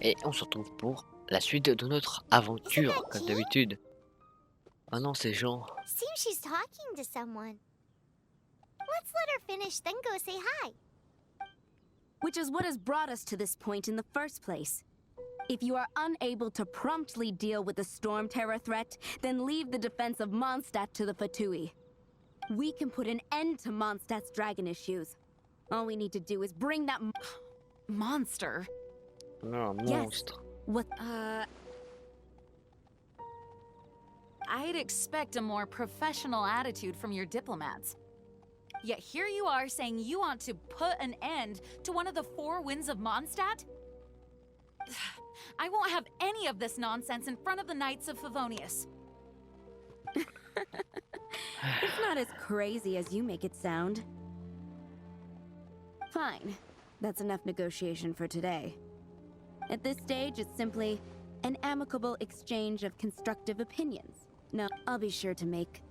Et on se retrouve pour la suite de notre aventure, that comme Jean? d'habitude. Ah non, c'est Jean. Seems she's talking to someone. Let's let her finish, then go say hi. Which is what has brought us to this point in the first place. If you are unable to promptly deal with the Storm Terror threat, then leave the defense of Mondstadt to the Fatui. We can put an end to Mondstadt's dragon issues. All we need to do is bring that Monster? Non, un Yes. monstre. What? I'd expect a more professional attitude from your diplomats. Yet here you are saying you want to put an end to one of the four winds of Mondstadt? I won't have any of this nonsense in front of the Knights of Favonius. It's not as crazy as you make it sound. Fine. That's enough negotiation for today. At this stage, it's simply an amicable exchange of constructive opinions. No, I'll be sure to make...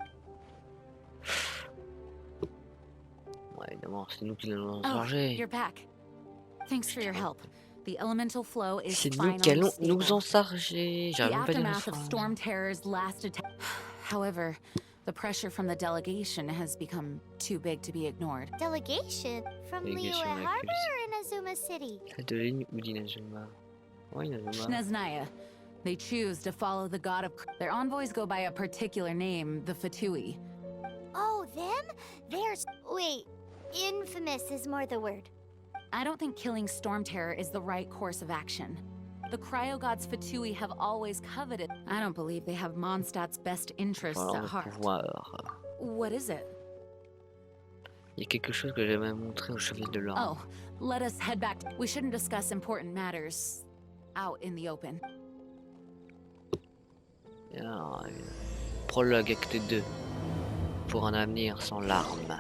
Ouais, évidemment, c'est nous qui l'allons Oh, charger. you're back. Thanks for your help. The elemental flow is C'est nous finally qui allons stable. nous en charger. The J'arrive même pas à dire la aftermath of phrase. Storm Terror's last attack. However, the pressure from the delegation has become too big to be ignored. Delegation? From Liyue Délégation Harbor avec or Inazuma City? celle de ligne ou d'Inazuma. Ouais, Inazuma. Nesnaya. They choose to follow the god of... Their envoys go by a particular name, the Fatui. Oh, them? There's... Wait, infamous is more the word. I don't think killing Storm Terror is the right course of action. The Cryo Gods Fatui have always coveted... I don't believe they have Mondstadt's best interests Voilà, at on va heart. pouvoir. What is it? Il y a quelque chose que j'aimerais montrer au chevalier de l'or. Oh, let us head back. We shouldn't discuss important matters out in the open. Alors, prologue acte 2. Pour un avenir sans larmes.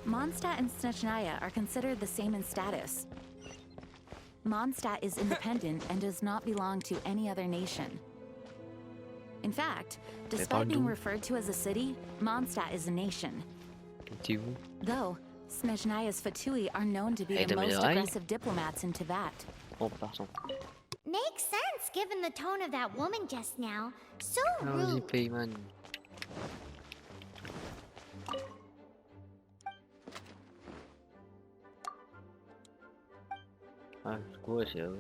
Mondstadt and Snezhnaya are considered the same in status. Mondstadt is independent and does not belong to any other nation. In fact, despite being referred to as a city, Mondstadt is a nation. T'es où? Though, Snezhnaya's Fatui are known to be Hey, the most Damirai. aggressive diplomats in Teyvat. Oh, pardon. Makes sense given the tone of that woman just now. So Vas-y, rude. Payman. Ah, c'est quoi, c'est eux?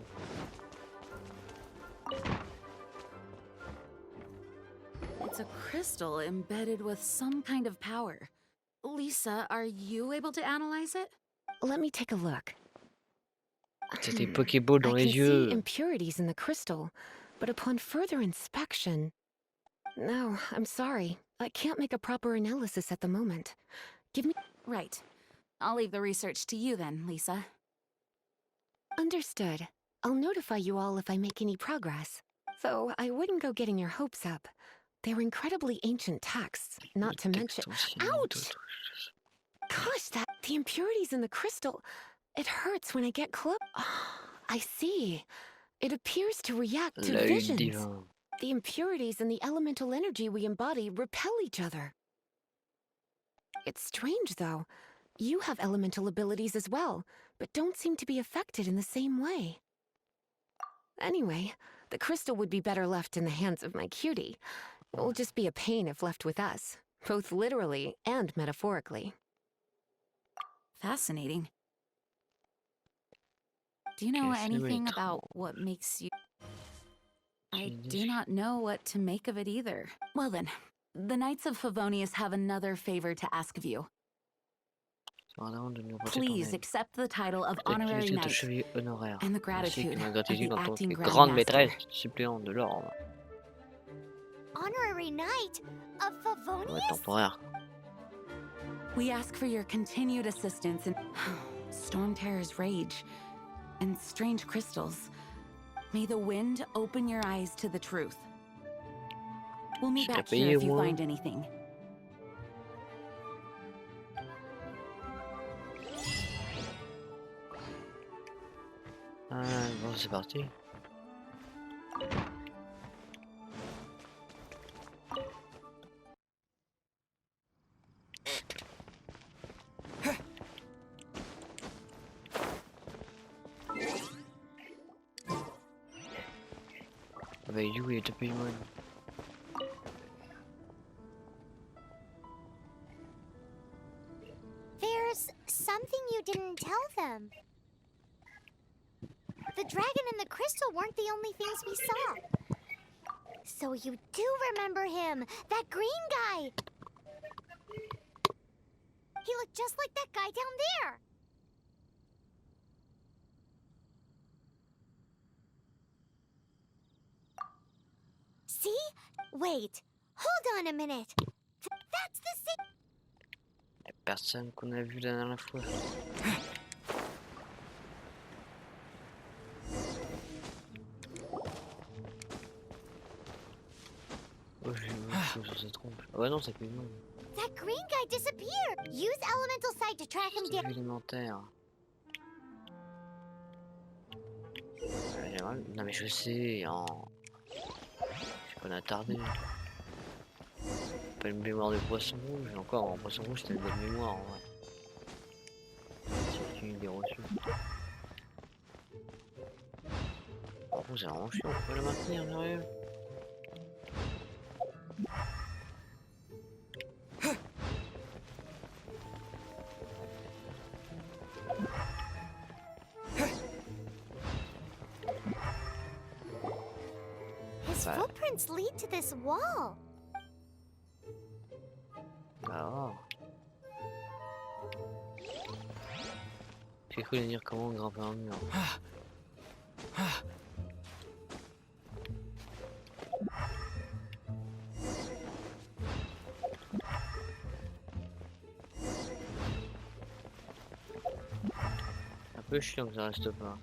It's a crystal embedded with some kind of power. Lisa, are you able to analyze it? Let me take a look. C'est des Pokéballs dans I les can see yeux. impurities in the crystal, but upon further inspection... No, I'm sorry. I can't make a proper analysis at the moment. Give me... Right. I'll leave the research to you then, Lisa. Understood. I'll notify you all if I make any progress. Though I wouldn't go getting your hopes up. They're incredibly ancient texts, not to mention... Ouch! Gosh, the impurities in the crystal... It hurts when I get close. I see. It appears to react to L'œil visions. divin. The impurities and the elemental energy we embody repel each other. It's strange, though. You have elemental abilities as well, but don't seem to be affected in the same way. Anyway, the crystal would be better left in the hands of my cutie. It will just be a pain if left with us, both literally and metaphorically. Fascinating. Do you know anything about what makes you... I do not know what to make of it either. Well then, the Knights of Favonius have another favor to ask of you. Please accept the title of Honorary Knight and the gratitude of the acting grande Grand maîtresse Master. suppléante de l'ordre. Honorary Knight of Ouais, Favonius? temporaire. We ask for your continued assistance in Storm Terror's rage and strange crystals. May the wind open your eyes to the truth. We'll meet back here if you find anything. Bon, c'est parti. Ah bah du coup il est tapé une mode. There's something you didn't tell them. The dragon and the crystal weren't the only things we saw. So you do remember him, that green guy. He looked just like that guy down there. See? Wait, hold on a minute. That's the same. La personne qu'on a vue la dernière fois. Oh j'ai vu que ça se trompe. Ah bah non c'est plus le monde. That green guy disappeared. Use elemental sight to track him C'est down. élémentaire. Non mais je sais, hein. Je suis pas attardé. Pas une mémoire de poisson rouge, encore en poisson rouge c'était une bonne mémoire en vrai. C'est une idée reçue. Par contre c'est vraiment chiant, on peut la maintenir sérieux. His footprints lead to this wall. Bah j'ai cru dire comment grimper un mur. Un peu chiant que ça reste pas.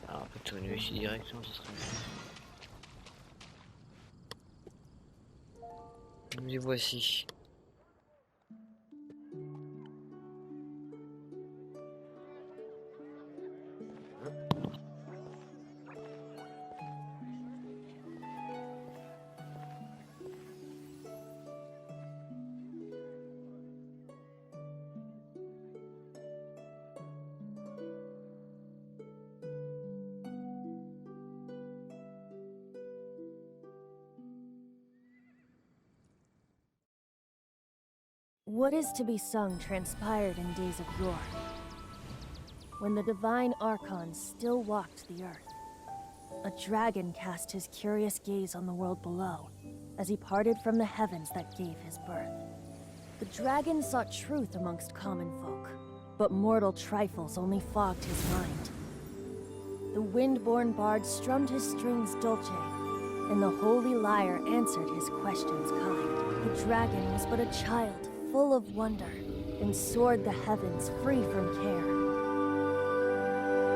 Alors on peut tourner ici directement, ça serait bien. Nous y voici. What is to be sung transpired in days of yore, when the divine archons still walked the earth. A dragon cast his curious gaze on the world below, as he parted from the heavens that gave his birth. The dragon sought truth amongst common folk, but mortal trifles only fogged his mind. The wind-born bard strummed his strings dolce, and the holy lyre answered his questions kind. The dragon was but a child, full of wonder, and soared the heavens free from care.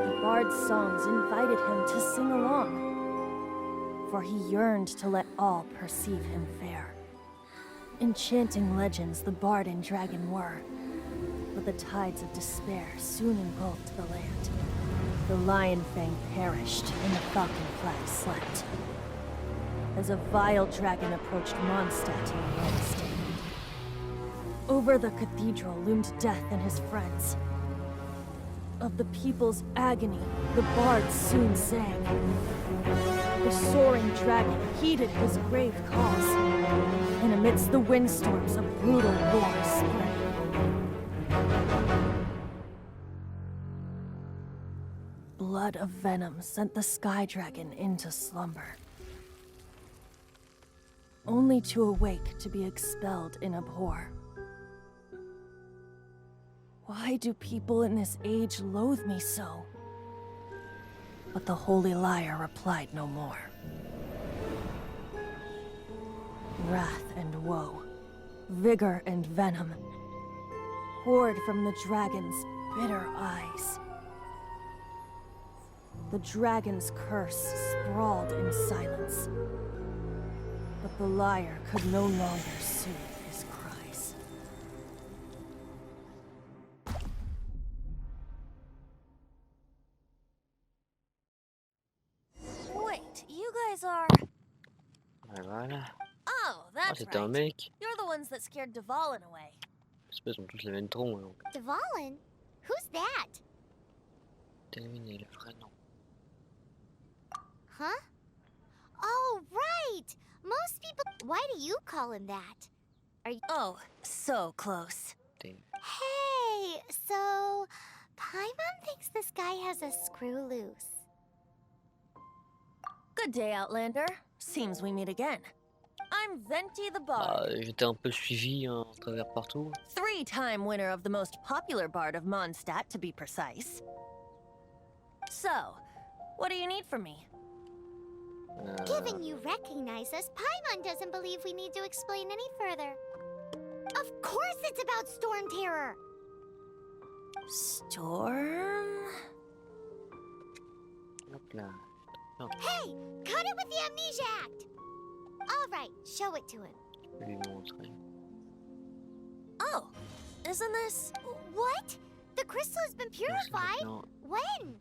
The bard's songs invited him to sing along, for he yearned to let all perceive him fair. Enchanting legends the bard and dragon were, but the tides of despair soon engulfed the land. The lion fang perished, and the falcon flag slept, as a vile dragon approached Mondstadt in the west. Over the cathedral loomed death and his friends. Of the people's agony, the bards soon sang. The soaring dragon heeded his grave cause, and amidst the windstorms a brutal war spread. Blood of venom sent the sky dragon into slumber, only to awake to be expelled in abhor. Why do people in this age loathe me so? But the holy lyre replied no more. Wrath and woe, vigor and venom, poured from the dragon's bitter eyes. The dragon's curse sprawled in silence, but the lyre could no longer soothe his cries. Wait, you guys are... Ouais, voilà. Oh, Oh, that's c'était un right. mec. You're the ones that scared Dvalin away. Ils ont tous le même tronc. Donc. Dvalin? Who's that? Terminé le vrai nom. Huh? Oh, right! Most people... Why do you call him that? Oh, so close. Hey, so... Paimon thinks this guy has a screw loose. Good day, Outlander. Seems we meet again. I'm Venti the Bard. J'étais un peu suivi hein, à travers partout. 3-time winner of the most popular bard of Mondstadt, to be precise. So, what do you need from me? Given you recognize us, Paimon doesn't believe we need to explain any further. Of course it's about Storm Terror! Storm? Hop là. Hey! Cut it with the Amnesia Act! Alright, show it to him. Je vais lui montrer. Oh, isn't this... What? The crystal has been purified? Non. When?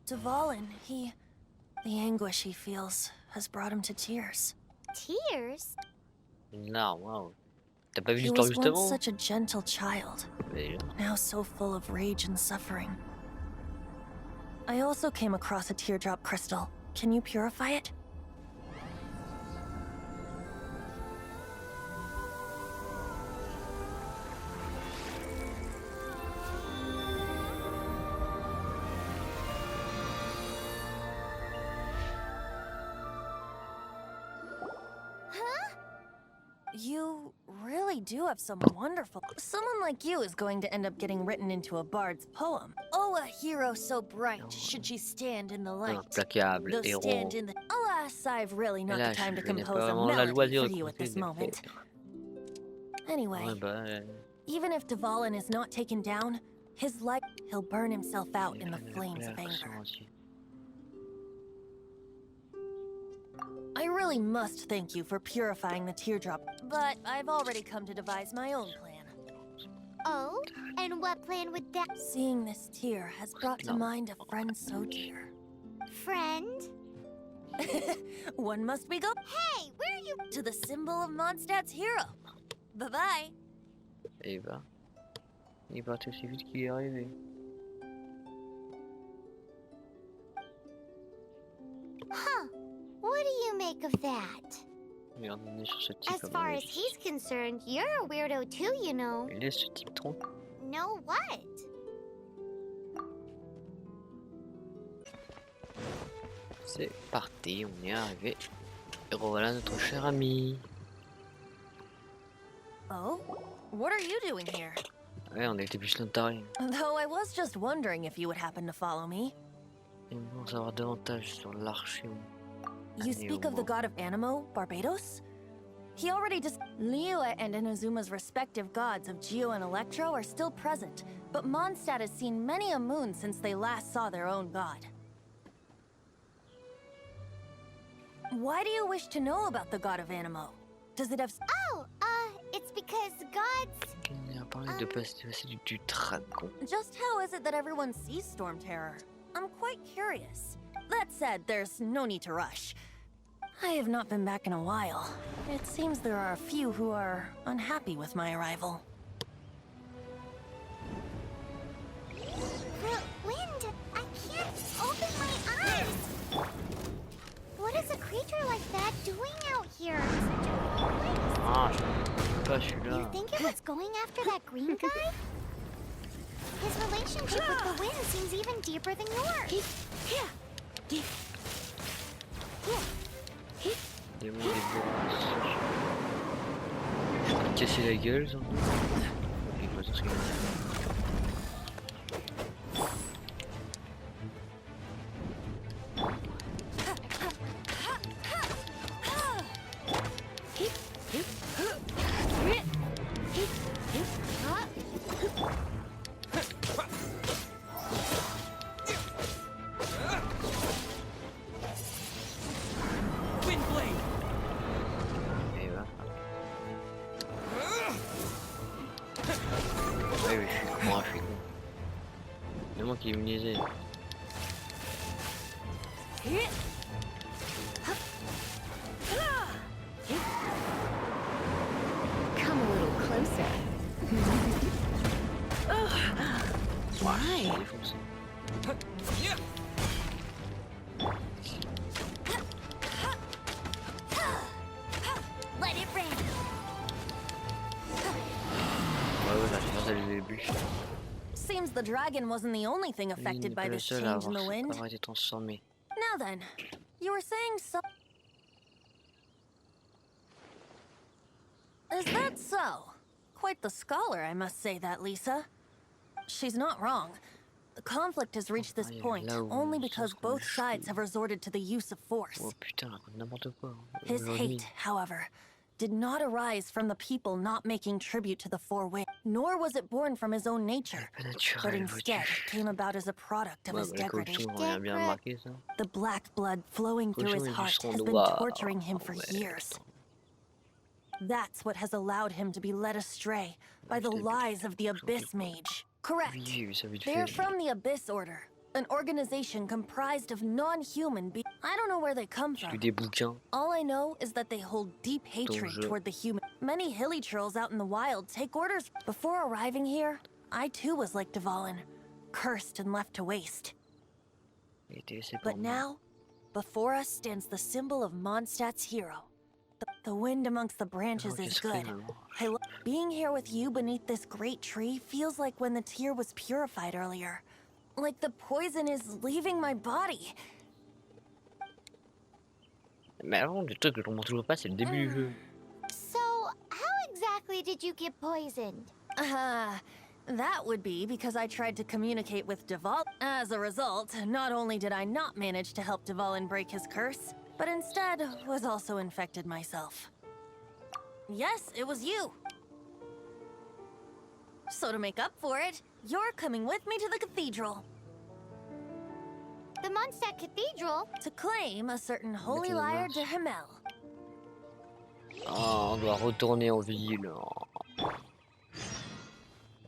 Dvalin, the anguish he feels has brought him to tears. Tears? Une larme, waouh. T'as pas vu He l'histoire was juste once avant? such a gentle child, Mais, now so full of rage and suffering. I also came across a teardrop crystal. Can you purify it? You really do have some wonderful... Someone like you is going to end up getting written into a bard's poem. Oh, a hero so bright, should she stand in the light. implacable, Though héros. stand in the... Alas, I've really not Là, the time to je n'ai compose pas a vraiment la melody loisir for de you at this composer des moment. vers. Anyway, Ouais, bah, even if Dvalin is not taken down, his light, he'll burn himself out in the flames of anger. I really must thank you for purifying the teardrop, but I've already come to devise my own plan. Oh? And what plan would that... Seeing this tear has brought to mind a friend so dear. Friend? One must be go Hey, where are you... to the symbol of Mondstadt's hero. Bye-bye. Et bah. Il est parti aussi vite qu'il est arrivé. Huh. What do you make of that? Regarde, on est sur ce type. As far as he's concerned, you're a weirdo too, you know. Il est ce type tronc. Know what? C'est parti, on est arrivé. Et revoilà notre cher ami. Oh? What are you doing here? Ouais, on a été plus l'intérieur. Though I was just wondering if you would happen to follow me. Et on va en savoir davantage sur l'archer. You speak of the god of Animo, Barbados? He already just... Liyue and Inazuma's respective gods of Geo and Electro are still present, but Mondstadt has seen many a moon since they last saw their own god. Why do you wish to know about the god of Animo? Does it have... Oh, it's because gods... On a parlé de passer du dragon. Just how is it that everyone sees Storm Terror? I'm quite curious. That said, there's no need to rush. I have not been back in a while. It seems there are a few who are unhappy with my arrival. The wind! I can't open my eyes! What is a creature like that doing out here? Ah, je pas celui-là. You think it was going after that green guy? His relationship with the wind seems even deeper than yours. Démon des bourrasques. Je vais te casser la gueule, ça. Il faut tout ce qu'il y a. Et va. Ouais, oui, je suis con, je suis con. C'est moi qui ai immunisé. ça. Let it rain. Ouais, là, j'ai fait le début. Seems the dragon wasn't the only thing Il affected n'est by pas le this seul à change in the wind. avoir été transformé. Now then, you were saying so. Is that so? Quite the scholar, I must say that, Lisa. She's not wrong. The conflict has reached this point only because both sides have resorted to the use of force. Oh putain, raconte n'importe quoi. His hate, however, did not arise from the people not making tribute to the Four Winds, nor was it born from his own nature, Pas but naturel, instead came about as a product of Ouais, his bah, la corruption, degradation. on a bien remarqué ça. The black blood flowing through his Corruption, heart ils has sont been noirs. torturing him for Ouais, years. putain. That's what has allowed him to be led astray by the lies of the Abyss Mage. Correct. Oui, j'ai vu ça vite They're fait. from the Abyss Order, an organization comprised of non-human beings. I don't know where they come J'ai lu from. des bouquins. All I know is that they hold deep hatred je- toward the human. Many hilly trolls out in the wild take orders. Before arriving here, I too was like Dvalin, cursed and left to waste. Il était laissé pour But moi. now, before us stands the symbol of Mondstadt's hero. The wind amongst the branches Oh, is qu'est-ce good. que c'est, Being here with you beneath this great tree feels like when the tear was purified earlier. Like the poison is leaving my body. Mais avant, le truc que je comprends toujours pas, c'est le début du jeu. So, how exactly did you get poisoned? That would be because I tried to communicate with Dval. As a result, not only did I not manage to help Dvalin break his curse, but instead was also infected myself. Yes, it was you. So to make up for it, you're coming with me to the cathedral The Mondstadt Cathedral? to claim a certain holy liar de Himmel. Ah, on doit retourner en ville.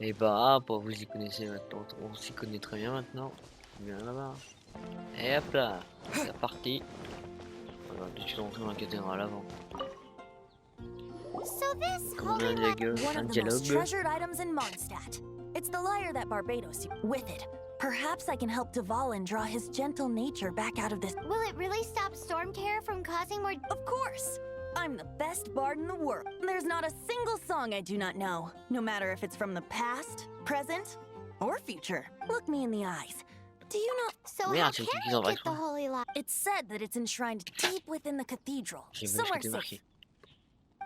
Et bah, vous y connaissez maintenant. On s'y connaît très bien maintenant. Bien là-bas. Et hop là, c'est parti. On va tout de suite rentrer dans la cathédrale avant. So this Comme holy un dialogue. One Un of the most dialogue. treasured items in Mondstadt. It's the lyre that Barbados. With it, perhaps I can help Dvalin draw his gentle nature back out of this. Will it really stop Storm Terror from causing more? Of course! I'm the best bard in the world. There's not a single song I do not know, no matter if it's from the past, present, or future. Look me in the eyes. Do you know? So how Merde, can c'est we qu'ils en get the racontent. holy light? It's said that it's enshrined deep within the cathedral, J'ai vu ce somewhere que t'es safe. marqué.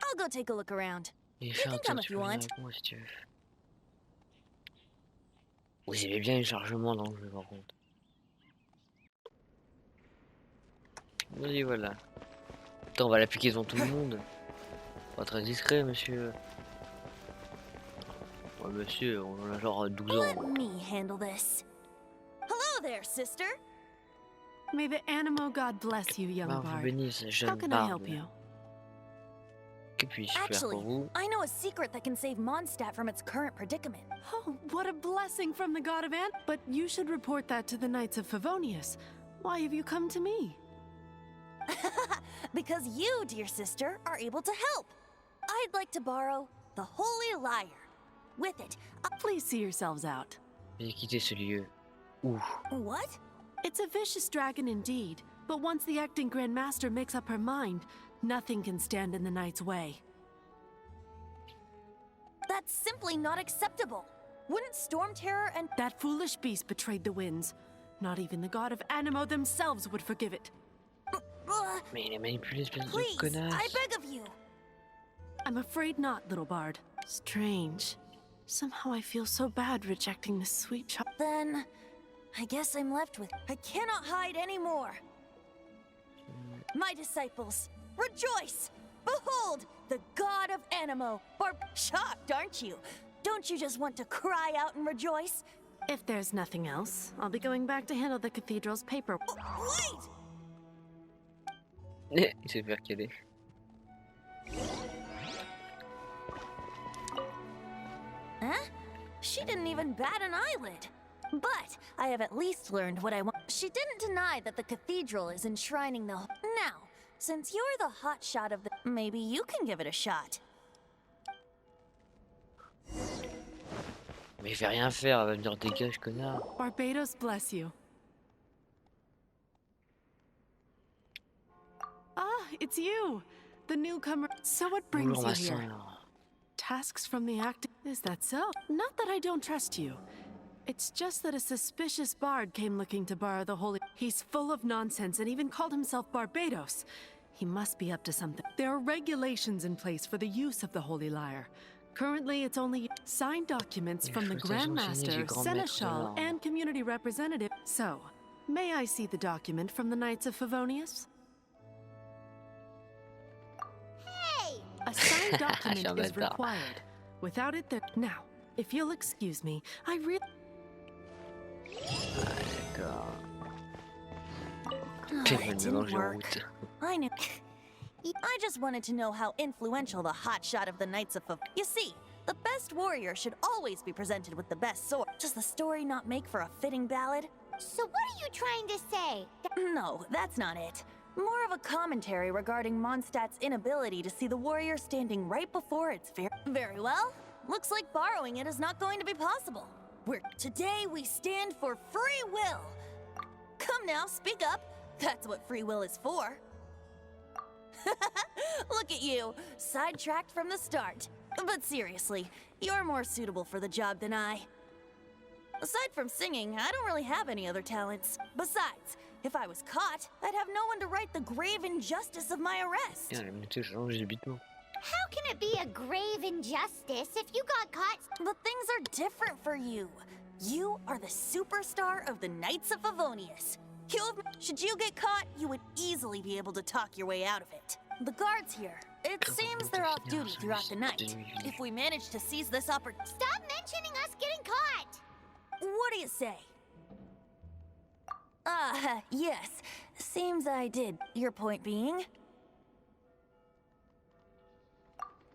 I'll go take a look around. Et You fais un can tour, come if tu you peux venir want. avec moi si tu veux. Vous aimez bien les chargements dans le jeu par contre. Oui, voilà. Attends, on va l'appliquer devant tout le monde. Pas très discret, monsieur. Ouais, monsieur, on a genre 12 Let ans. me handle this. Hello there, sister. May the Animo God bless you, young Bah, vous bard. bénisse, How jeune can I help barde. you? Que puis-je faire Actually, pour vous? I know a secret that can save Mondstadt from its current predicament. Oh, what a blessing from the god of Ant. But you should report that to the Knights of Favonius. Why have you come to me? Because you, dear sister, are able to help. I'd like to borrow the Holy Lyre. With it, Please see yourselves out. J'ai quitté ce lieu. Ouh. what? It's a vicious dragon indeed, but once the acting Grand Master makes up her mind, nothing can stand in the knight's way. That's simply not acceptable. Wouldn't Storm Terror and That foolish beast betrayed the winds. Not even the god of Animo themselves would forgive it. Mais il est manipulé, espèce de please, connasse. I beg of you. I'm afraid not, little bard. Strange. Somehow I feel so bad rejecting this sweet child. Then, I guess I'm left with. I cannot hide anymore. My disciples, rejoice! Behold, the god of Animo. Shocked, aren't you? Don't you just want to cry out and rejoice? If there's nothing else, I'll be going back to handle the cathedral's paper. Wait! Il s'est fait caler. Huh? She didn't even bat an eyelid. But I have at least learned what I want. She didn't deny that the cathedral is enshrining the. Now, since you're the hotshot of the, maybe you can give it a shot. Mais je vais rien faire, elle va me dire dégage, connard. Barbados bless you. Ah, it's you, the newcomer. So what brings Bonjour, you ma here? sœur. Tasks from the active. Is that so? Not that I don't trust you. It's just that a suspicious bard came looking to borrow the holy. He's full of nonsense and even called himself Barbados. He must be up to something. There are regulations in place for the use of the holy lyre. Currently, it's only signed documents from the Exploitation signée du Grandmaster, Grand Maître de Seneschal, l'Art. and community representative. So, may I see the document from the Knights of Favonius? Hey! A signed document is J'embête. required. Without it, there. Now, if you'll excuse me, I really. D'accord. Oh, Quel it mélange didn't en work. route. I knew. I just wanted to know how influential the hotshot of the Knights of You see, the best warrior should always be presented with the best sword. Does the story not make for a fitting ballad? So what are you trying to say? No, that's not it. More of a commentary regarding Mondstadt's inability to see the warrior standing right before its Very well. Looks like borrowing it is not going to be possible. Today we stand for free will. Come now, speak up. That's what free will is for. Look at you, sidetracked from the start. But seriously, you're more suitable for the job than I. Aside from singing, I don't really have any other talents. Besides, if I was caught, I'd have no one to right the grave injustice of my arrest. Putain, elle me touche, change subitement. How can it be a grave injustice if you got caught? But things are different for you. You are the superstar of the Knights of Favonius. Should you get caught, you would easily be able to talk your way out of it. The guards here, it seems they're off duty throughout the night. If we manage to seize this opportunity... Stop mentioning us getting caught! What do you say? Yes. Seems I did. Your point being?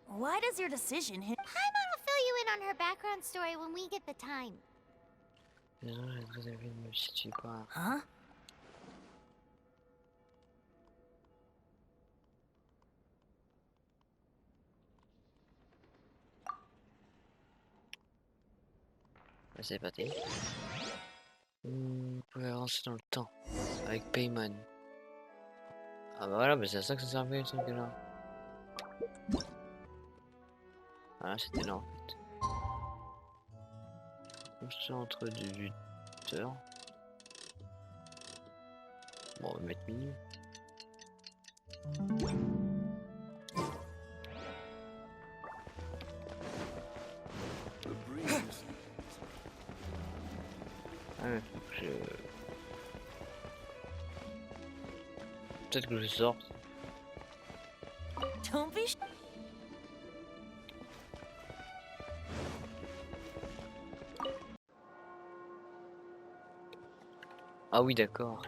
Why does your decision hit... Paimon will fill you in on her background story when we get the time. Désolé, vous avez ne me situe pas. Huh? C'est parti. Vous pouvez avancer dans le temps avec Paimon. Ah bah voilà, bah c'est à ça que ça servait ce truc là. Voilà, c'était là en fait. Centre du buteur. Bon, on va mettre milieu. Ah ouais, peut-être que je sorte. Don't be... Ah oui, d'accord.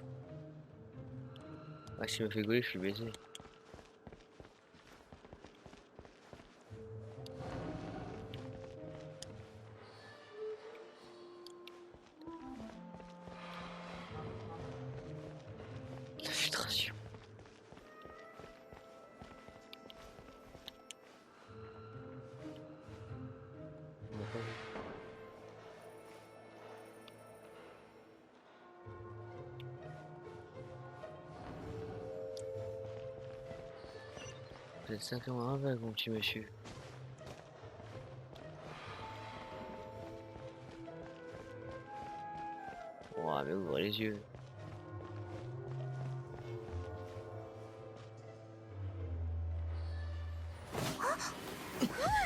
Ah, si je me fais gauler, je suis baisé. La filtration. Vous êtes sacrément aveugle, mon petit monsieur. Ouais, mais ouvrez les yeux.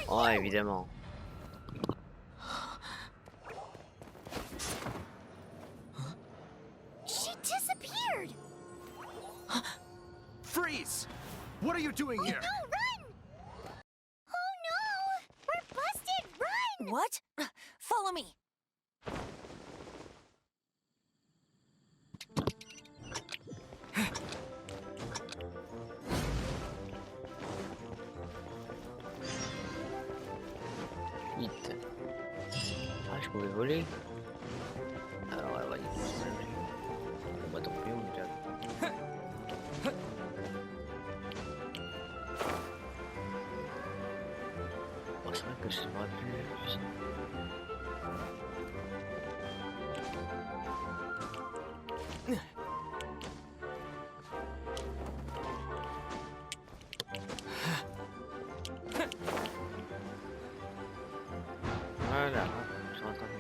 Oh, évidemment. She disappeared! Freeze! What are you doing here? No, run! Oh no! We're busted! Run! What? Follow me. Vite. Ah, je pouvais voler. Alors, ouais, ouais, on va tant pis, on est déjà. Bon, c'est vrai que je devrais plus. Voilà, je suis rattrapé.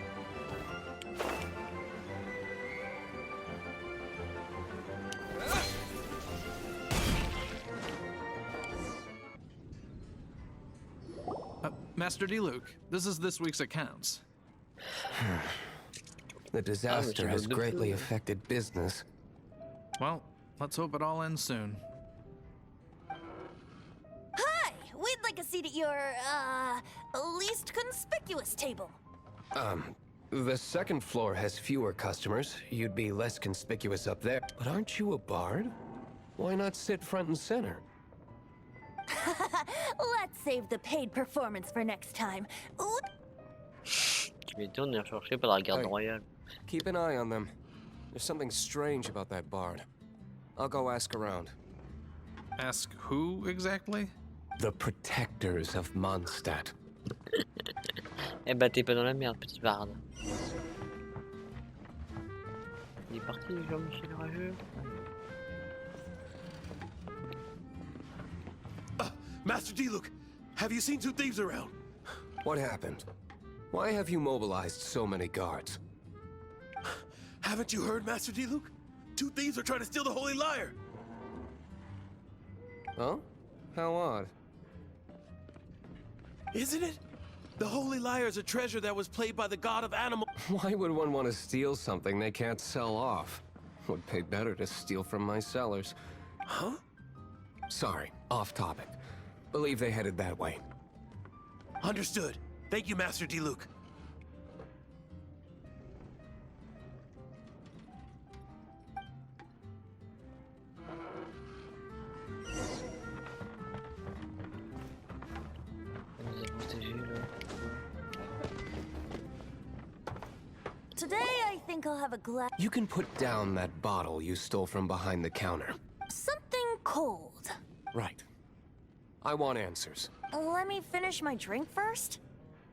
Master D-Luke, this is this week's accounts. The disaster has greatly affected business. Well, let's hope it all ends soon. Hi! We'd like a seat at your, least conspicuous table. The second floor has fewer customers. You'd be less conspicuous up there. But aren't you a bard? Why not sit front and center? Let's save the paid performance for next time. Ooh, Tu m'étonnes, on est recherché par la garde Hey. royale. Keep an eye on them. There's something strange about that bard. I'll go ask around. Ask who exactly? The protectors of Mondstadt. Eh bah t'es pas dans la merde, petit barde. Il est parti, Jean-Michel Rageux. Master D-Luke, have you seen two thieves around? What happened? Why have you mobilized so many guards? Haven't you heard, Master D-Luke? Two thieves are trying to steal the Holy Lyre. Huh? How odd. Isn't it? The Holy Lyre is a treasure that was played by the god of animals. Why would one want to steal something they can't sell off? Would pay better to steal from my sellers. Huh? Sorry, off topic. Believe they headed that way. Understood. Thank you, Master D-Luke. On les a protégés là. today I think I'll have a glass. You can put down that bottle you stole from behind the counter. Something cold. Right. I want answers. Let me finish my drink first.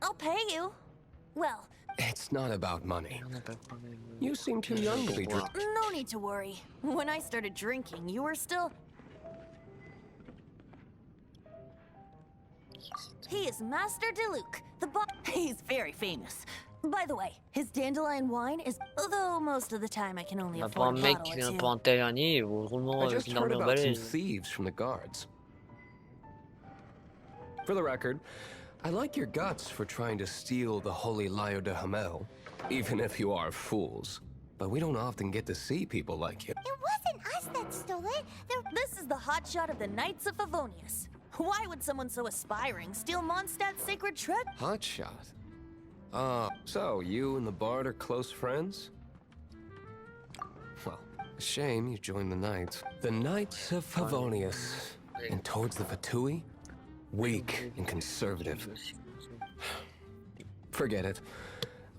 I'll pay you. Well, It's not about money. On n'a pas de problème. You seem too young to be Wow. drinking. no need to worry. When I started drinking, you were still. He is Master DeLuke, the He's very famous. By the way, his dandelion wine is. Although most of the time I can only On a pas un afford a mec bottle qui or vient two. pour un tavernier, il vaut drôlement I avec just une heard armure about some balèze. thieves from the guards. For the record, I like your guts for trying to steal the Holy Lyre de Hamel, even if you are fools. But we don't often get to see people like you. It wasn't us that stole it. This is the hotshot of the Knights of Favonius. Why would someone so aspiring steal Mondstadt's sacred treasure? Hotshot. So you and the bard are close friends? Well, a shame you joined the Knights. The Knights of Favonius. And towards the Fatui? Weak and conservative. Forget it.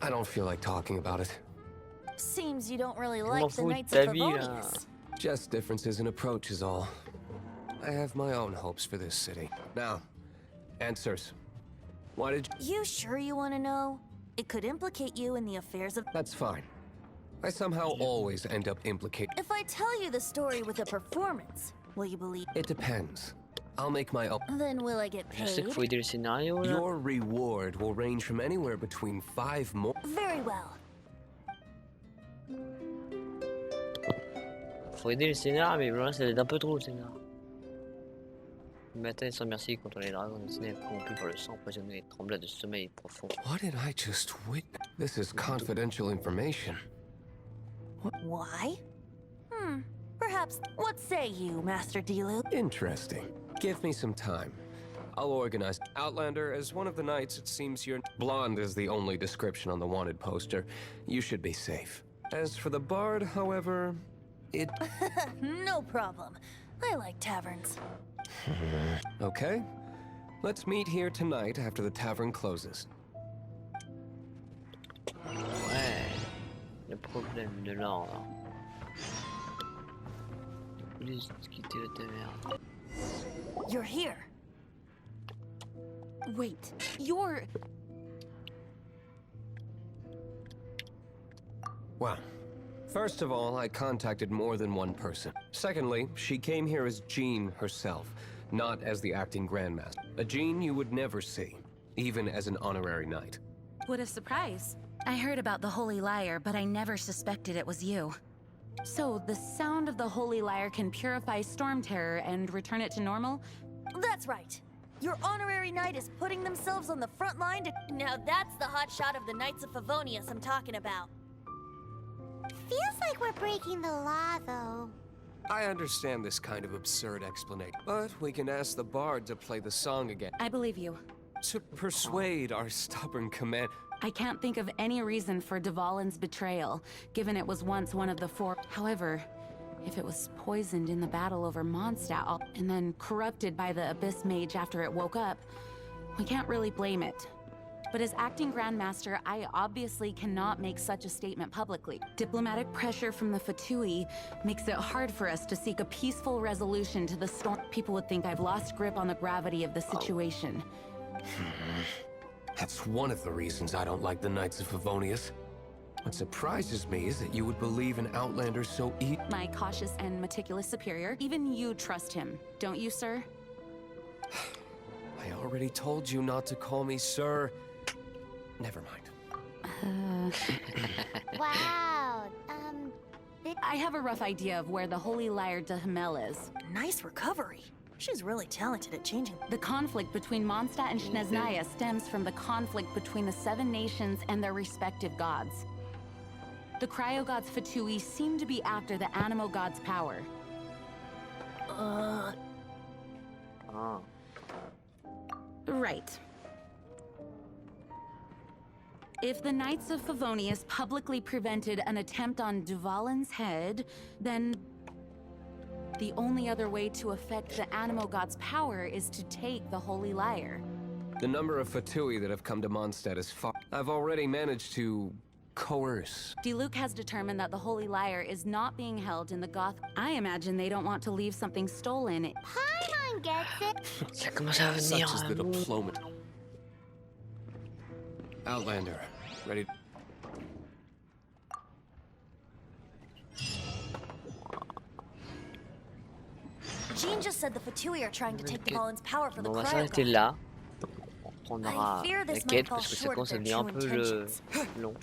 I don't feel like talking about it. Seems you don't really m'en like the fous de Knights ta of vie, là. Favonius. Just differences in approach is all. I have my own hopes for this city. Now, answers. Why did you... You sure you want to know? It could implicate you in the affairs of. That's fine. I somehow always end up implicated. If I tell you the story with a performance, will you believe? It depends. I'll make my own. Then will I get Je sais qu'il paid? faut aider le scénario là. Your reward will range from anywhere between 5 more. Very well. Faut aider le scénar, mais voilà, ça aide un peu trop le scénar. Le matin sans merci contre les dragons destinés à être corrompus par le sang empoisonné et tremblés de sommeil profond. What did I just witness? This is confidential information. Why? Perhaps. What say you, Master Delu? Interesting. Give me some time. I'll organize. Outlander, as one of the knights, it seems you're... Blonde is the only description on the wanted poster. You should be safe. As for the bard, however, it... No problem. I like taverns. Okay. Let's meet here tonight after the tavern closes. Ouais. Le problème de l'ordre. Police quitter la taverne. You're here. Wait, you're... Well, first of all, I contacted more than one person. Secondly, she came here as Jean herself, not as the acting Grandmaster. A Jean you would never see, even as an honorary knight. What a surprise. I heard about the Holy Lyre, but I never suspected it was you. So, the sound of the Holy Lyre can purify Storm Terror and return it to normal? That's right. Your honorary knight is putting themselves on the front line to... Now that's the hot shot of the Knights of Favonius I'm talking about. Feels like we're breaking the law, though. I understand this kind of absurd explanation, but we can ask the bard to play the song again. I believe you. To persuade our stubborn command... I can't think of any reason for Dvalin's betrayal, given it was once one of the four. However, if it was poisoned in the battle over Mondstadt and then corrupted by the Abyss Mage after it woke up, we can't really blame it. But as acting Grandmaster, I obviously cannot make such a statement publicly. Diplomatic pressure from the Fatui makes it hard for us to seek a peaceful resolution to the storm. People would think I've lost grip on the gravity of the situation. That's one of the reasons I don't like the Knights of Favonius. What surprises me is that you would believe an outlander so My cautious and meticulous superior. Even you trust him, don't you, sir? I already told you not to call me sir. Never mind. Wow, I have a rough idea of where the Holy Lyre de Himmel is. Nice recovery. She's really talented at changing. The conflict between Mondstadt and Snezhnaya stems from the conflict between the Seven Nations and their respective gods. The cryo-gods Fatui seem to be after the Animo god's power. Ah. Right. If the Knights of Favonius publicly prevented an attempt on Dvalin's head, then the only other way to affect the Animo god's power is to take the Holy Lyre. The number of Fatui that have come to Mondstadt is far. I've already managed to coerce. Diluc has determined that the Holy Lyre is not being held in the Goth. I imagine they don't want to leave something stolen. Paimon gets it. Ça commence à Such venir. is the diplomat. Outlander, ready? Jean just said the Fatui are trying to take Dvalin's power for the On va cryo s'arrêter god. là. On prendra I fear la this might quête fall parce que ça short of commence à their devenir un true peu intentions. long.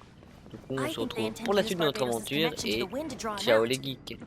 Du coup, on I se think they retrouve intend pour to la use suite de notre Barbados' aventure connection to et the wind to draw him ciao out. les geeks.